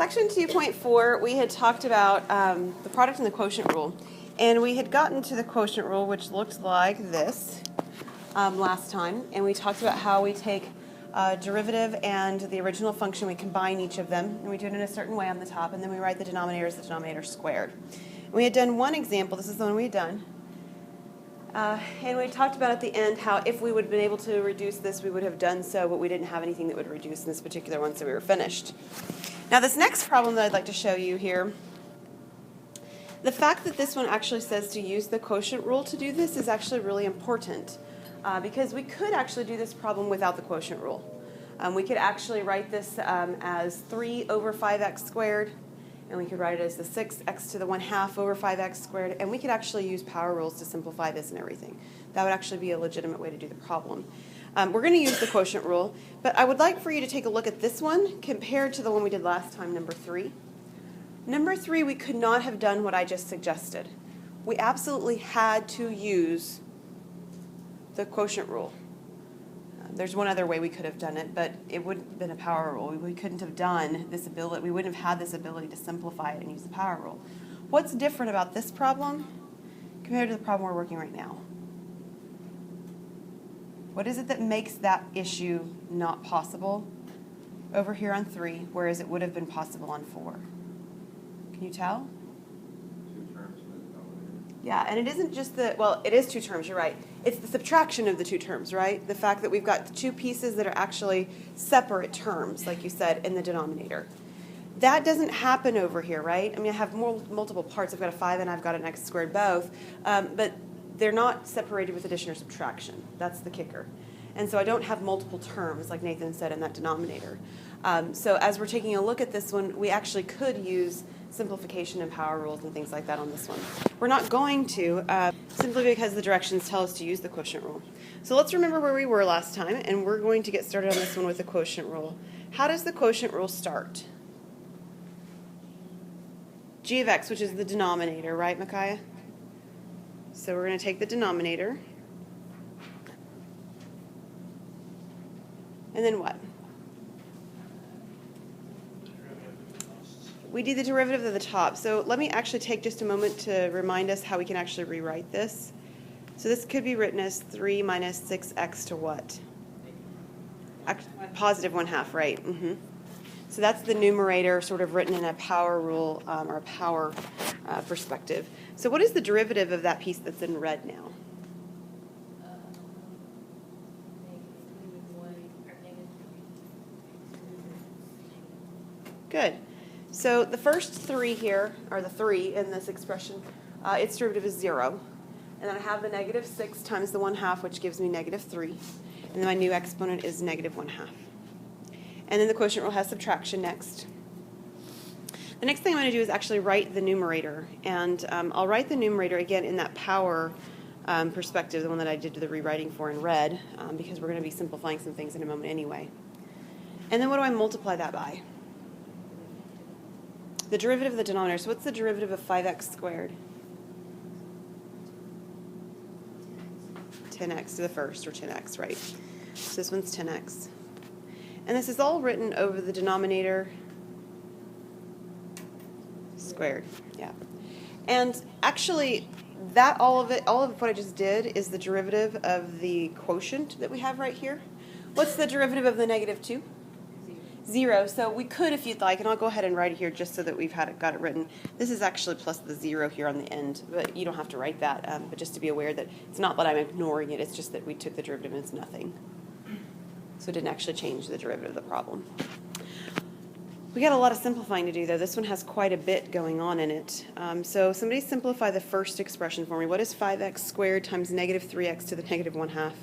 Section 2.4, we had talked about the product and the quotient rule. And we had gotten to the quotient rule, which looked like this last time. And we talked about how we take derivative and the original function, we combine each of them, and we do it in a certain way on the top, and then we write the denominator as the denominator squared. And we had done one example. This is the one we had done. And we talked about at the end how if we would have been able to reduce this, we would have done so, but we didn't have anything that would reduce in this particular one, so we were finished. Now this next problem that I'd like to show you here, the fact that this one actually says to use the quotient rule to do this is actually really important because we could actually do this problem without the quotient rule. We could actually write this as 3 over 5x squared, and we could write it as the 6x to the 1/2 over 5x squared, and we could actually use power rules to simplify this and everything. That would actually be a legitimate way to do the problem. We're going to use the quotient rule, but I would like for you to take a look at this one compared to the one we did last time, number 3. Number 3, we could not have done what I just suggested. We absolutely had to use the quotient rule. There's one other way we could have done it, but it wouldn't have been a power rule. We couldn't have done this ability. We wouldn't have had this ability to simplify it and use the power rule. What's different about this problem compared to the problem we're working right now? What is it that makes that issue not possible over here on 3, whereas it would have been possible on 4? Can you tell? 2 terms with the denominator. Yeah, and it isn't just the, well, it is 2 terms, you're right. It's the subtraction of the 2 terms, right? The fact that we've got 2 pieces that are actually separate terms, like you said, in the denominator. That doesn't happen over here, right? I mean, I have multiple parts. I've got a 5 and I've got an x squared both, but they're not separated with addition or subtraction. That's the kicker. And so I don't have multiple terms, like Nathan said, in that denominator. So as we're taking a look at this one, we actually could use simplification and power rules and things like that on this one. We're not going to, simply because the directions tell us to use the quotient rule. So let's remember where we were last time, and we're going to get started on this one with the quotient rule. How does the quotient rule start? G of x, which is the denominator, right, Micaiah? So we're going to take the denominator. And then what? We do the derivative of the top. So let me actually take just a moment to remind us how we can actually rewrite this. So this could be written as 3 minus 6x to what? Positive 1/2, right. So that's the numerator sort of written in a power rule or a power perspective. So what is the derivative of that piece that's in red now? Good. So the first 3 here, or the 3 in this expression, its derivative is 0. And then I have the negative 6 times the 1/2, which gives me negative 3. And then my new exponent is negative 1/2. And then the quotient rule has subtraction next. The next thing I'm going to do is actually write the numerator. And I'll write the numerator again in that power perspective, the one that I did the rewriting for in red, because we're going to be simplifying some things in a moment anyway. And then what do I multiply that by? The derivative of the denominator. So what's the derivative of 5x squared? 10x to the first, or 10x, right? So this one's 10x. And this is all written over the denominator squared. Yeah. And actually, that all of what I just did is the derivative of the quotient that we have right here. What's the derivative of the negative 2? 0. So we could, if you'd like, and I'll go ahead and write it here just so that we've got it written. This is actually plus the 0 here on the end, but you don't have to write that. But just to be aware that it's not that I'm ignoring it, it's just that we took the derivative and it's nothing. So it didn't actually change the derivative of the problem. We got a lot of simplifying to do, though. This one has quite a bit going on in it. So somebody simplify the first expression for me. What is 5x squared times negative 3x to the negative 1/2?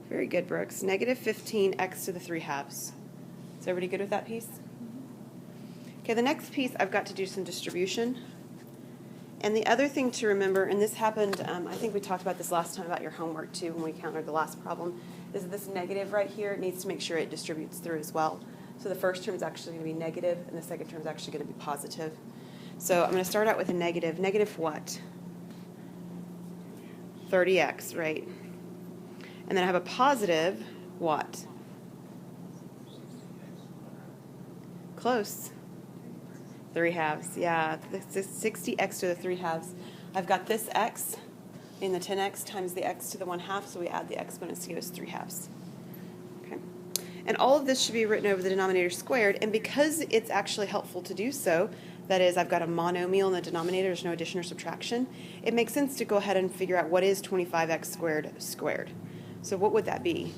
Very good, Brooks. Negative 15x to the 3/2. Is everybody good with that piece? Okay, the next piece I've got to do some distribution. And the other thing to remember, and this happened, I think we talked about this last time about your homework too when we countered the last problem, is this negative right here. It needs to make sure it distributes through as well. So the first term is actually going to be negative, and the second term is actually going to be positive. So I'm going to start out with a negative. Negative what? 30x, right? And then I have a positive what? Close. 3 halves, yeah. This is 60x to the 3 halves. I've got this x in the 10x times the x to the 1/2, so we add the exponents to give us 3 halves. Okay. And all of this should be written over the denominator squared, and because it's actually helpful to do so, that is, I've got a monomial in the denominator, there's no addition or subtraction, it makes sense to go ahead and figure out what is 25x squared. So what would that be?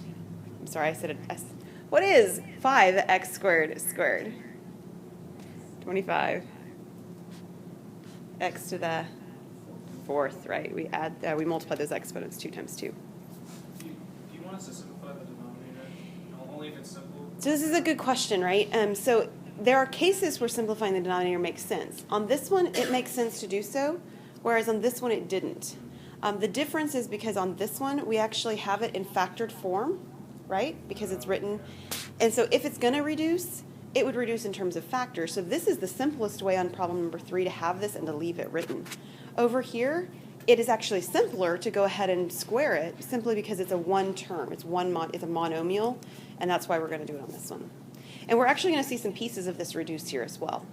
I'm sorry, I said it. What is 5x squared? 25 x to the 4th, right? We add, we multiply those exponents 2 times 2. Do you want us to simplify the denominator? Only if it's simple? So this is a good question, right? So there are cases where simplifying the denominator makes sense. On this one, it makes sense to do so, whereas on this one, it didn't. The difference is because on this one, we actually have it in factored form, right? Because it's written. And so if it's going to reduce, it would reduce in terms of factors. So this is the simplest way on problem number 3 to have this and to leave it written. Over here, it is actually simpler to go ahead and square it simply because it's a one term. It's a monomial, and that's why we're going to do it on this one. And we're actually going to see some pieces of this reduced here as well.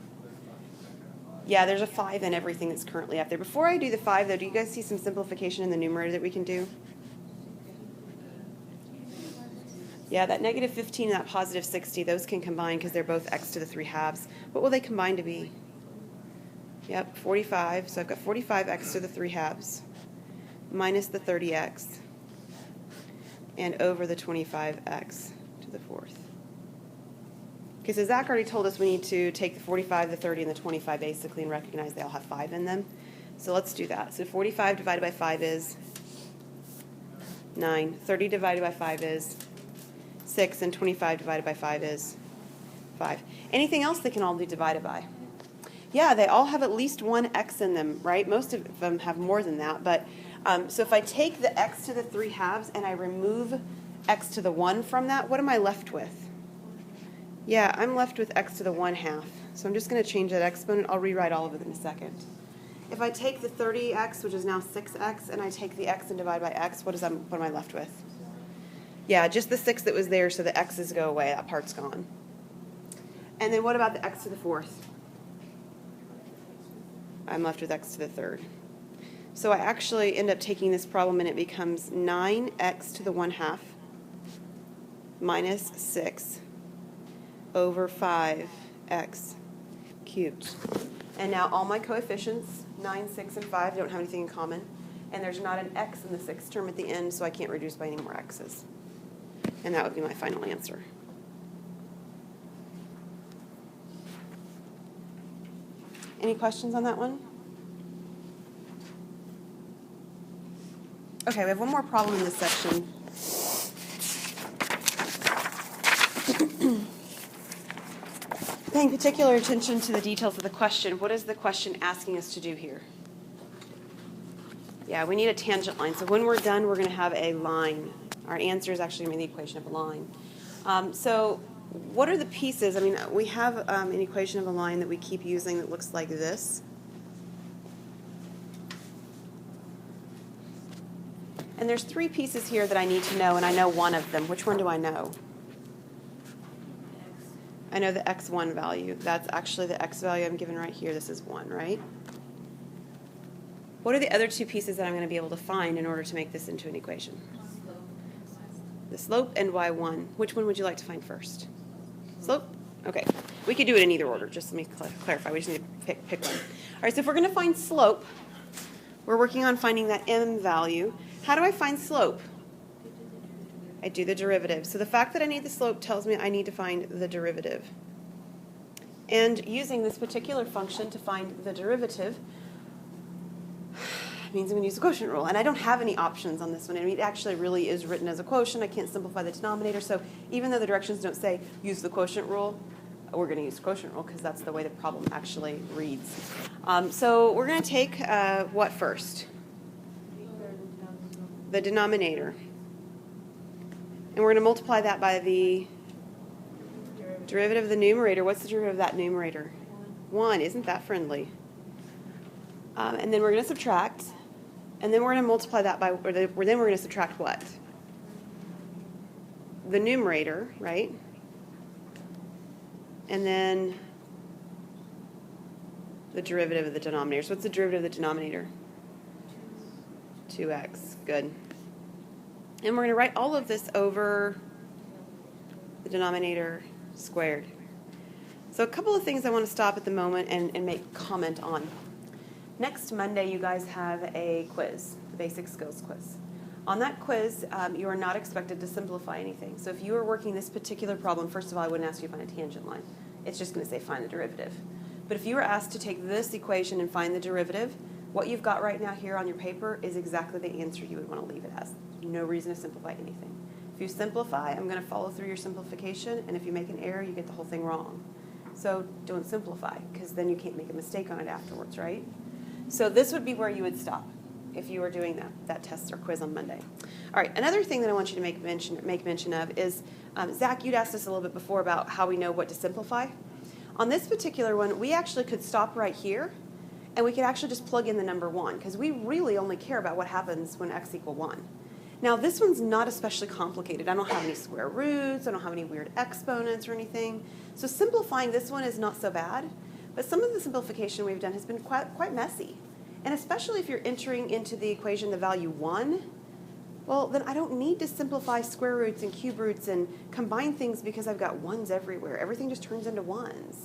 Yeah, there's a 5 in everything that's currently up there. Before I do the 5, though, do you guys see some simplification in the numerator that we can do? Yeah, that negative 15 and that positive 60, those can combine because they're both x to the 3 halves. What will they combine to be? Yep, 45. So I've got 45x to the 3 halves minus the 30x and over the 25x to the 4th. Okay, so Zach already told us we need to take the 45, the 30, and the 25 basically and recognize they all have 5 in them. So let's do that. So 45 divided by 5 is 9. 30 divided by 5 is 6, and 25 divided by 5 is 5. Anything else they can all be divided by? Yeah, they all have at least one x in them, right? Most of them have more than that. But so if I take the x to the 3 halves and I remove x to the 1 from that, what am I left with? Yeah, I'm left with x to the 1/2. So I'm just going to change that exponent. I'll rewrite all of it in a second. If I take the 30x, which is now 6x, and I take the x and divide by x, what am I left with? Yeah, just the 6 that was there, so the x's go away. That part's gone. And then what about the x to the 4th? I'm left with x to the 3rd. So I actually end up taking this problem, and it becomes 9x to the 1/2 minus 6 over 5x cubed. And now all my coefficients, 9, 6, and 5, don't have anything in common. And there's not an x in the 6th term at the end, so I can't reduce by any more x's. And that would be my final answer. Any questions on that one? Okay, we have one more problem in this section. Paying particular attention to the details of the question. What is the question asking us to do here? Yeah, we need a tangent line. So when we're done, we're going to have a line. Our answer is actually going to be the equation of a line. So what are the pieces? I mean, we have an equation of a line that we keep using that looks like this. And there's 3 pieces here that I need to know, and I know one of them. Which one do I know? I know the x1 value. That's actually the x value I'm given right here. This is 1, right? What are the other 2 pieces that I'm going to be able to find in order to make this into an equation? The slope and y1. Which one would you like to find first? Slope? Okay. We could do it in either order. Just let me clarify. We just need to pick one. All right, so if we're going to find slope, we're working on finding that m value. How do I find slope? I do the derivative. So the fact that I need the slope tells me I need to find the derivative. And using this particular function to find the derivative means I'm going to use the quotient rule. And I don't have any options on this one. I mean, it actually really is written as a quotient. I can't simplify the denominator. So even though the directions don't say use the quotient rule, we're going to use the quotient rule because that's the way the problem actually reads. So we're going to take what first? The denominator. And we're going to multiply that by the derivative of the numerator. What's the derivative of that numerator? 1. Isn't that friendly? And then we're going to subtract. And then we're going to multiply that by, then we're going to subtract what? the numerator, right? And then the derivative of the denominator. So what's the derivative of the denominator? 2x. Good. And we're going to write all of this over the denominator squared. So a couple of things I want to stop at the moment and make comment on. Next Monday, you guys have a quiz, the basic skills quiz. On that quiz, you are not expected to simplify anything. So if you are working this particular problem, first of all, I wouldn't ask you to find a tangent line. It's just going to say find the derivative. But if you were asked to take this equation and find the derivative, what you've got right now here on your paper is exactly the answer you would want to leave it as. No reason to simplify anything. If you simplify, I'm going to follow through your simplification, and if you make an error, you get the whole thing wrong. So don't simplify, because then you can't make a mistake on it afterwards, right? So this would be where you would stop if you were doing that test or quiz on Monday. All right, another thing that I want you to make mention of is, Zach, you'd asked us a little bit before about how we know what to simplify. On this particular one, we actually could stop right here, and we could actually just plug in the number 1, because we really only care about what happens when x equals 1. Now, this one's not especially complicated. I don't have any square roots. I don't have any weird exponents or anything. So simplifying this one is not so bad. But some of the simplification we've done has been quite messy. And especially if you're entering into the equation the value 1, well, then I don't need to simplify square roots and cube roots and combine things because I've got 1s everywhere. Everything just turns into 1s.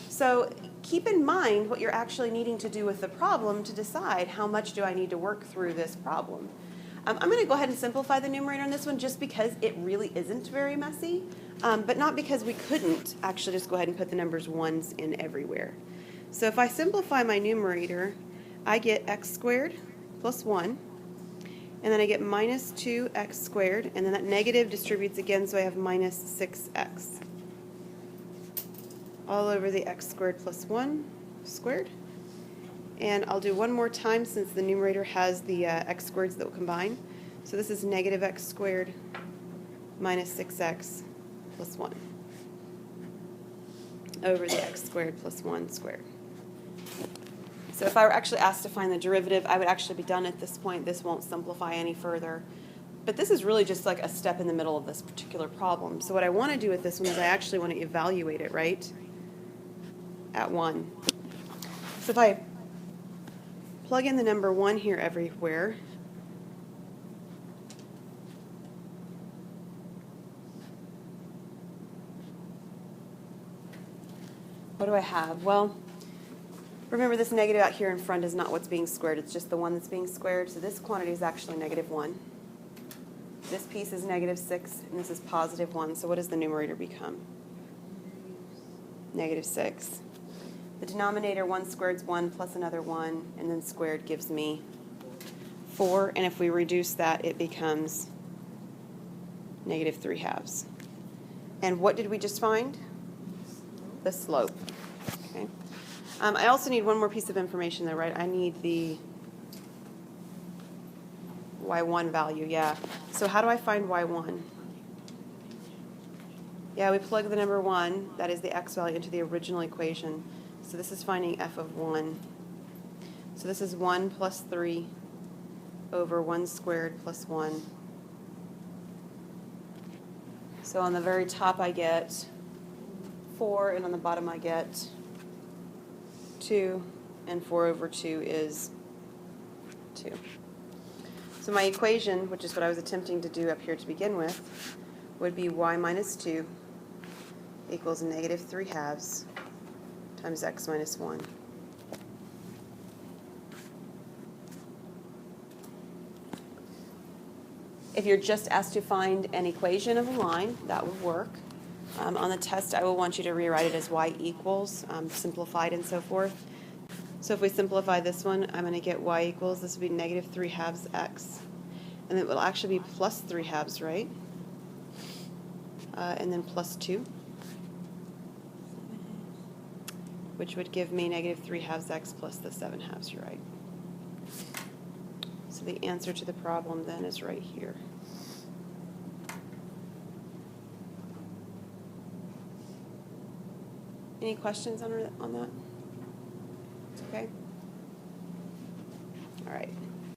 So keep in mind what you're actually needing to do with the problem to decide how much do I need to work through this problem. I'm going to go ahead and simplify the numerator on this one just because it really isn't very messy, but not because we couldn't actually just go ahead and put the numbers 1s in everywhere. So if I simplify my numerator, I get x squared plus 1, and then I get minus 2x squared, and then that negative distributes again, so I have minus 6x. All over the x squared plus 1 squared. And I'll do one more time since the numerator has the x squareds that will combine. So this is negative x squared minus 6x plus 1 over the x squared plus 1 squared. So if I were actually asked to find the derivative, I would actually be done at this point. This won't simplify any further. But this is really just like a step in the middle of this particular problem. So what I want to do with this one is I actually want to evaluate it, right, at 1. So if I plug in the number 1 here everywhere, what do I have? Well, remember this negative out here in front is not what's being squared. It's just the one that's being squared. So this quantity is actually negative 1. This piece is negative 6, and this is positive 1. So what does the numerator become? Negative 6. The denominator, 1 squared is 1 plus another 1, and then squared gives me 4. And if we reduce that, it becomes negative 3/2. And what did we just find? The slope. Okay. I also need one more piece of information there, right? I need the y1 value, yeah. So how do I find y1? Yeah, we plug the number 1, that is the x value, into the original equation. So this is finding f of 1. So this is 1 plus 3 over 1 squared plus 1. So on the very top I get 4, and on the bottom I get 2, and 4 over 2 is 2. So my equation, which is what I was attempting to do up here to begin with, would be y minus 2 equals negative 3/2 times x minus 1. If you're just asked to find an equation of a line, that would work. On the test, I will want you to rewrite it as y equals, simplified and so forth. So if we simplify this one, I'm going to get y equals, this would be negative 3/2 x. And it will actually be plus 3/2, right? And then plus 2. Which would give me negative 3/2 x plus the 7/2, you're right. So the answer to the problem then is right here. Any questions on that? It's okay? All right.